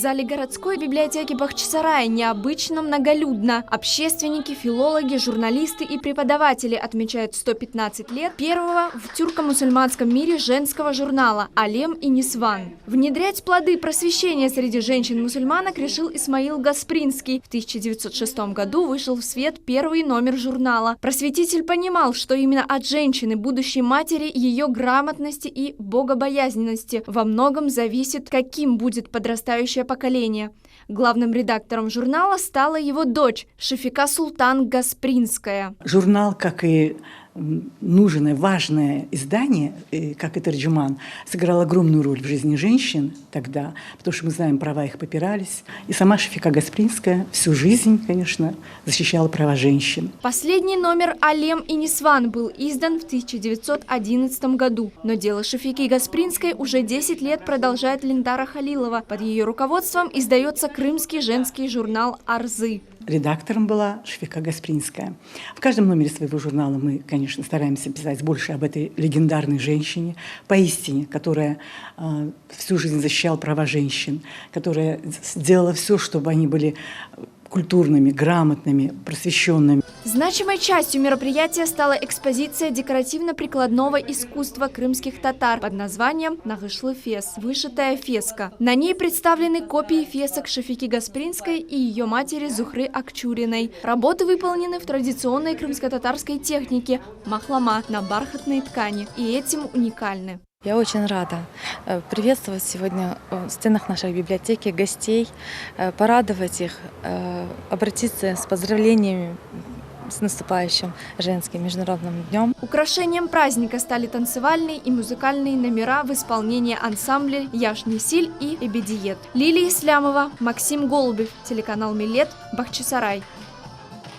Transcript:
зале городской библиотеки Бахчисарая необычно многолюдно. Общественники, филологи, журналисты и преподаватели отмечают 115 лет первого в тюрко-мусульманском мире женского журнала «Алем и Нисван». Внедрять плоды просвещения среди женщин-мусульманок решил Исмаил Гаспринский. В 1906 году вышел в свет первый номер журнала. Просветитель понимал, что именно от женщины, будущей матери, ее грамотности и богобоязненности во многом зависит, каким будет подрастающее поколение. Главным редактором журнала стала его дочь Шафика Султан Гаспринская. Журнал, как и нужное, важное издание, как и «Тарджуман», сыграл огромную роль в жизни женщин тогда, потому что мы знаем, права их попирались. И сама Шафика Гаспринская всю жизнь, конечно, защищала права женщин. Последний номер «Алем и Нисван» был издан в 1911 году. Но дело Шафики Гаспринской уже 10 лет продолжает Линдара Халилова. Под ее руководством издается крымский женский журнал «Арзы». Редактором была Шафика Гаспринская. В каждом номере своего журнала мы, конечно, стараемся писать больше об этой легендарной женщине, поистине, которая всю жизнь защищала права женщин, которая сделала все, чтобы они были культурными, грамотными, просвещенными. Значимой частью мероприятия стала экспозиция декоративно-прикладного искусства крымских татар под названием «Нагышлы фес» – «Вышитая феска». На ней представлены копии фесок Шафики Гаспринской и ее матери Зухры Акчуриной. Работы выполнены в традиционной крымско-татарской технике – махлама на бархатной ткани, и этим уникальны. Я очень рада приветствовать сегодня в стенах нашей библиотеки гостей, порадовать их, обратиться с поздравлениями с наступающим женским международным днем. Украшением праздника стали танцевальные и музыкальные номера в исполнении ансамбля Яшнисиль и Эбедиет. Лилия Ислямова, Максим Голубев, телеканал Милет, Бахчисарай.